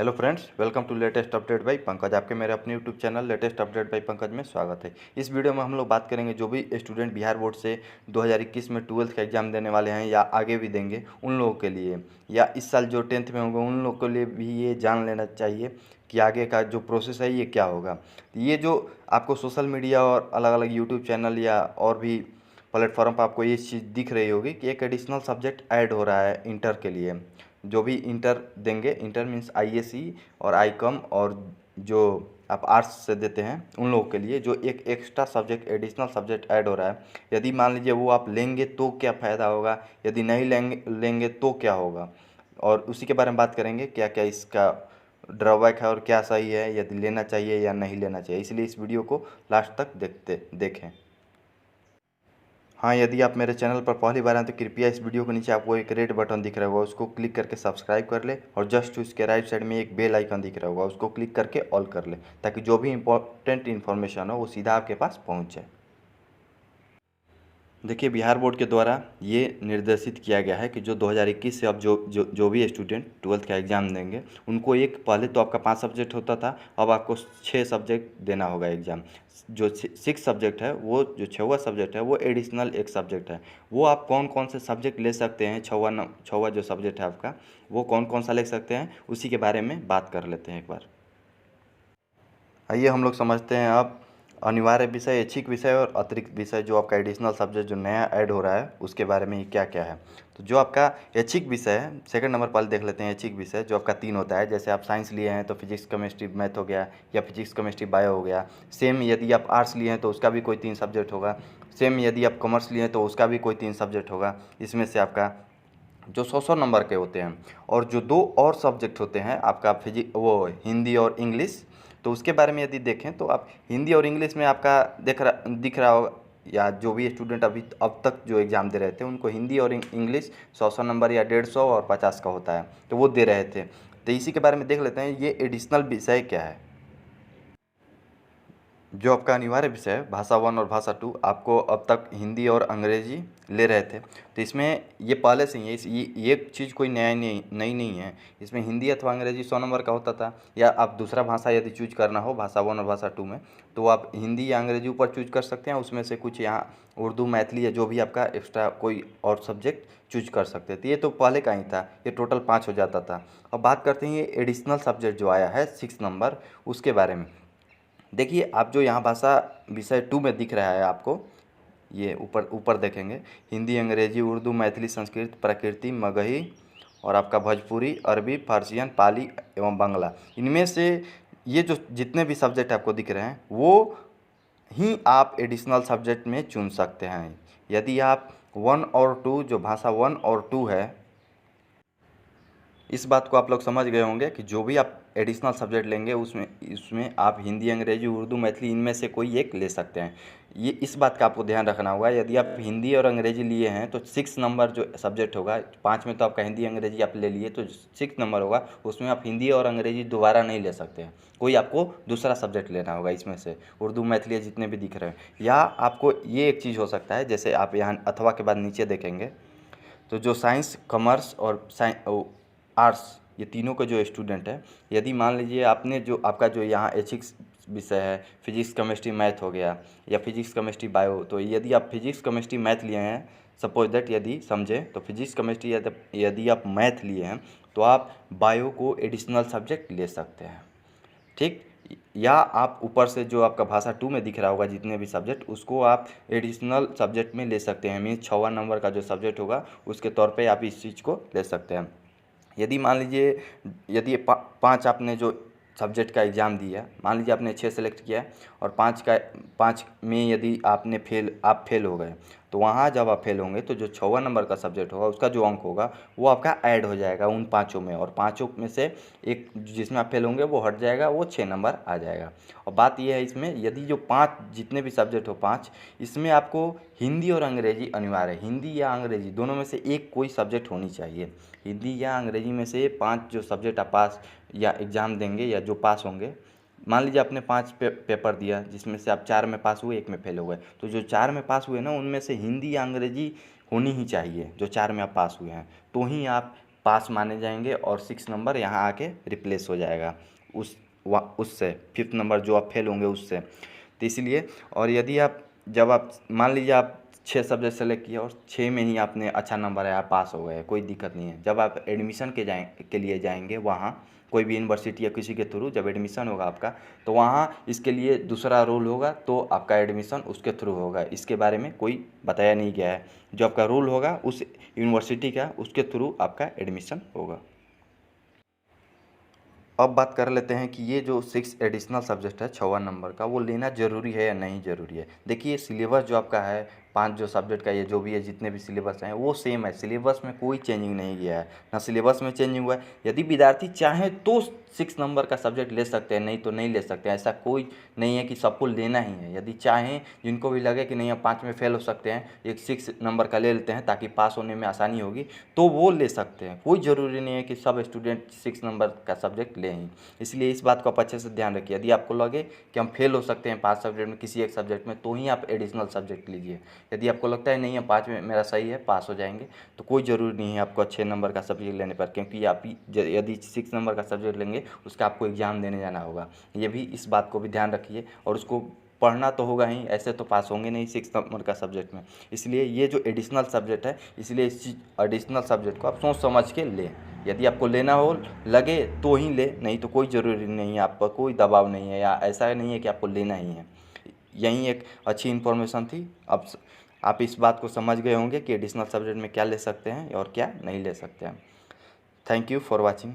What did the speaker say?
Hello friends, welcome to latest update by Pankaj. आपके मेरे अपने YouTube channel latest update by Pankaj में स्वागत है। इस वीडियो में हम लोग बात करेंगे जो भी स्टूडेंट बिहार बोर्ड से 2021 में 12th का एग्ज़ाम देने वाले हैं या आगे भी देंगे उन लोगों के लिए, या इस साल जो 10th में होंगे उन लोगों के लिए भी ये जान लेना चाहिए कि आगे का जो प्रोसेस है ये क्या होगा। ये जो आपको सोशल मीडिया और अलग अलग यूट्यूब चैनल या और भी प्लेटफॉर्म पर आपको ये चीज़ दिख रही होगी कि एक एडिशनल सब्जेक्ट ऐड हो रहा है इंटर के लिए। जो भी इंटर देंगे, इंटर मीन्स आईएससी और आईकॉम, और जो आप आर्ट्स से देते हैं उन लोगों के लिए जो एक extra subject additional subject add हो रहा है। यदि मान लीजिए वो आप लेंगे तो क्या फ़ायदा होगा, यदि नहीं लेंगे तो क्या होगा, और उसी के बारे में बात करेंगे क्या क्या इसका ड्रॉबैक है और क्या सही है, यदि लेना चाहिए या नहीं लेना चाहिए। इसलिए इस वीडियो को लास्ट तक देखें। हाँ, यदि आप मेरे चैनल पर पहली बार आए तो कृपया इस वीडियो के नीचे आपको एक रेड बटन दिख रहा होगा, उसको क्लिक करके सब्सक्राइब कर ले, और जस्ट उसके राइट साइड में एक बेल आइकन दिख रहा होगा, उसको क्लिक करके ऑल कर ले, ताकि जो भी इंपॉर्टेंट इन्फॉर्मेशन हो वो सीधा आपके पास पहुँच जाए। देखिए, बिहार बोर्ड के द्वारा ये निर्देशित किया गया है कि जो 2021 से अब जो भी स्टूडेंट 12th का एग्ज़ाम देंगे उनको एक, पहले तो आपका 5 सब्जेक्ट होता था, अब आपको 6 सब्जेक्ट देना होगा एग्ज़ाम। जो 6 सब्जेक्ट है, वो जो 6वां सब्जेक्ट है वो एडिशनल एक सब्जेक्ट है। वो आप कौन कौन से सब्जेक्ट ले सकते हैं, 6वां जो सब्जेक्ट है आपका वो कौन कौन सा ले सकते हैं, उसी के बारे में बात कर लेते हैं एक बार। आइए हम लोग समझते हैं अब अनिवार्य विषय, ऐच्छिक विषय और अतिरिक्त विषय, जो आपका एडिशनल सब्जेक्ट जो नया ऐड हो रहा है उसके बारे में क्या क्या है। तो जो आपका ऐच्छिक विषय है, सेकंड नंबर पर देख लेते हैं। ऐच्छिक विषय जो आपका 3 होता है, जैसे आप साइंस लिए हैं तो फिजिक्स केमिस्ट्री मैथ हो गया, या फिजिक्स केमिस्ट्री बायो हो गया। सेम यदि आप आर्ट्स लिए हैं तो उसका भी कोई 3 सब्जेक्ट होगा। सेम यदि आप कॉमर्स लिए हैं तो उसका भी कोई 3 सब्जेक्ट होगा। इसमें से आपका जो 100 नंबर के होते हैं, और जो 2 और सब्जेक्ट होते हैं आपका वो हिंदी और इंग्लिश। तो उसके बारे में यदि देखें तो आप हिंदी और इंग्लिश में आपका दिख रहा होगा, या जो भी स्टूडेंट अभी अब तक जो एग्ज़ाम दे रहे थे उनको हिंदी और इंग्लिश 100 नंबर या 150 और 50 का होता है, तो वो दे रहे थे। तो इसी के बारे में देख लेते हैं ये एडिशनल विषय क्या है। जो आपका अनिवार्य विषय है भाषा 1 और भाषा 2, आपको अब तक हिंदी और अंग्रेजी ले रहे थे, तो इसमें ये पहले से ही है, ये चीज़ कोई नई नहीं है। इसमें हिंदी अथवा अंग्रेजी 100 नंबर का होता था, या आप दूसरा भाषा यदि चूज करना हो भाषा 1 और भाषा 2 में, तो आप हिंदी या अंग्रेजी ऊपर चूज कर सकते हैं। उसमें से कुछ यहाँ उर्दू, मैथिली या जो भी आपका एक्स्ट्रा कोई और सब्जेक्ट चूज कर सकते थे। ये तो पहले का ही था, ये टोटल 5 हो जाता था। अब बात करते हैं ये एडिशनल सब्जेक्ट जो आया है 6 नंबर, उसके बारे में। देखिए, आप जो यहाँ भाषा विषय 2 में दिख रहा है आपको, ये ऊपर ऊपर देखेंगे, हिंदी, अंग्रेजी, उर्दू, मैथिली, संस्कृत, प्राकृति, मगही और आपका भोजपुरी, अरबी, फारसियन, पाली एवं बांग्ला। इनमें से ये जो जितने भी सब्जेक्ट आपको दिख रहे हैं वो ही आप एडिशनल सब्जेक्ट में चुन सकते हैं। यदि आप 1 और 2, जो भाषा 1 और 2 है, इस बात को आप लोग समझ गए होंगे कि जो भी आप एडिशनल सब्जेक्ट लेंगे उसमें आप हिंदी, अंग्रेजी, उर्दू, मैथिली इनमें से कोई एक ले सकते हैं। ये इस बात का आपको ध्यान रखना होगा। यदि आप हिंदी और अंग्रेजी लिए हैं तो 6 नंबर जो सब्जेक्ट होगा, 5 में तो आपका हिंदी अंग्रेजी आप ले लिए, तो 6 नंबर होगा उसमें आप हिंदी और अंग्रेजी दोबारा नहीं ले सकते हैं। कोई आपको दूसरा सब्जेक्ट लेना होगा इसमें से, उर्दू, मैथिली जितने भी दिख रहे हैं। या आपको ये एक चीज़ हो सकता है, जैसे आप यहाँ अथवा के बाद नीचे देखेंगे तो जो साइंस, कॉमर्स और आर्ट्स, ये तीनों के जो स्टूडेंट है, यदि मान लीजिए आपने जो आपका जो यहाँ ऐच्छिक विषय है फिजिक्स केमिस्ट्री मैथ हो गया, या फिजिक्स केमिस्ट्री बायो, तो यदि आप फिजिक्स केमिस्ट्री मैथ लिए हैं, सपोज दैट यदि समझे तो फिजिक्स केमिस्ट्री यदि आप मैथ लिए हैं तो आप बायो को एडिशनल सब्जेक्ट ले सकते हैं, ठीक। या आप ऊपर से जो आपका भाषा 2 में दिख रहा होगा जितने भी सब्जेक्ट, उसको आप एडिशनल सब्जेक्ट में ले सकते हैं। मीन्स 6वां नंबर का जो सब्जेक्ट होगा उसके तौर पे आप इस चीज़ को ले सकते हैं। यदि मान लीजिए यदि 5 आपने जो सब्जेक्ट का एग्ज़ाम दिया, मान लीजिए आपने 6 सेलेक्ट किया और 5 में यदि आप फेल हो गए, तो वहाँ जब आप फेल होंगे तो जो 6वां नंबर का सब्जेक्ट होगा उसका जो अंक होगा वो आपका ऐड हो जाएगा उन 5 में, और 5 में से एक जिसमें आप फेल होंगे वो हट जाएगा, वो 6 नंबर आ जाएगा। और बात यह है इसमें, यदि जो 5 जितने भी सब्जेक्ट हो 5, इसमें आपको हिंदी और अंग्रेजी अनिवार्य है। हिंदी या अंग्रेजी दोनों में से एक कोई सब्जेक्ट होनी चाहिए। हिंदी या अंग्रेजी में से 5 जो सब्जेक्ट आप पास या एग्ज़ाम देंगे या जो पास होंगे, मान लीजिए आपने 5 पेपर दिया जिसमें से आप 4 में पास हुए, 1 में फेल हो गए, तो जो 4 में पास हुए ना उनमें से हिंदी या अंग्रेजी होनी ही चाहिए। जो 4 में आप पास हुए हैं तो ही आप पास माने जाएंगे और 6 नंबर यहाँ आके रिप्लेस हो जाएगा उससे 5th नंबर जो आप फेल होंगे उससे। तो इसलिए, और यदि आप जब आप मान लीजिए आप 6 सब्जेक्ट सेलेक्ट किए और 6 में ही आपने अच्छा नंबर आया, पास हो गए, कोई दिक्कत नहीं है। जब आप एडमिशन के लिए जाएंगे वहाँ कोई भी यूनिवर्सिटी या किसी के थ्रू जब एडमिशन होगा आपका, तो वहाँ इसके लिए दूसरा रूल होगा, तो आपका एडमिशन उसके थ्रू होगा। इसके बारे में कोई बताया नहीं गया है। जो आपका रूल होगा उस यूनिवर्सिटी का, उसके थ्रू आपका एडमिशन होगा। अब बात कर लेते हैं कि ये जो 6 एडिशनल सब्जेक्ट है 6वां नंबर का, वो लेना ज़रूरी है या नहीं ज़रूरी है। देखिए, सिलेबस जो आपका है 5 जो सब्जेक्ट का, ये जो भी है जितने भी सिलेबस हैं वो सेम है। सिलेबस में कोई चेंजिंग नहीं किया है, ना सिलेबस में चेंजिंग हुआ है। यदि विद्यार्थी चाहे तो 6 नंबर का सब्जेक्ट ले सकते हैं, नहीं तो नहीं ले सकते हैं। ऐसा कोई नहीं है कि सबको लेना ही है। यदि चाहें, जिनको भी लगे कि नहीं हम 5 में फेल हो सकते हैं, एक 6 नंबर का ले लेते हैं ताकि पास होने में आसानी होगी, तो वो ले सकते हैं। कोई ज़रूरी नहीं है कि सब स्टूडेंट 6 नंबर का सब्जेक्ट लें ही। इसलिए इस बात को आप अच्छे से ध्यान रखिए। यदि आपको लगे कि हम फेल हो सकते हैं 5 सब्जेक्ट में, किसी एक सब्जेक्ट में, तो ही आप एडिशनल सब्जेक्ट लीजिए। यदि आपको लगता है नहीं है 5 में मेरा सही है, पास हो जाएंगे, तो कोई ज़रूरी नहीं है आपको 6 नंबर का सब्जेक्ट लेने पर, क्योंकि आप यदि 6 नंबर का सब्जेक्ट लेंगे उसका आपको एग्ज़ाम देने जाना होगा। ये भी, इस बात को भी ध्यान रखिए। और उसको पढ़ना तो होगा ही, ऐसे तो पास होंगे नहीं 6 नंबर का सब्जेक्ट में। इसलिए ये जो एडिशनल सब्जेक्ट है, इसलिए इस एडिशनल सब्जेक्ट को आप सोच समझ के लें। यदि आपको लेना हो, लगे तो ही ले, नहीं तो कोई ज़रूरी नहीं है। आप पर कोई दबाव नहीं है, या ऐसा नहीं है कि आपको लेना ही है। यही एक अच्छी इन्फॉर्मेशन थी। अब आप इस बात को समझ गए होंगे कि एडिशनल सब्जेक्ट में क्या ले सकते हैं और क्या नहीं ले सकते हैं। Thank you for watching.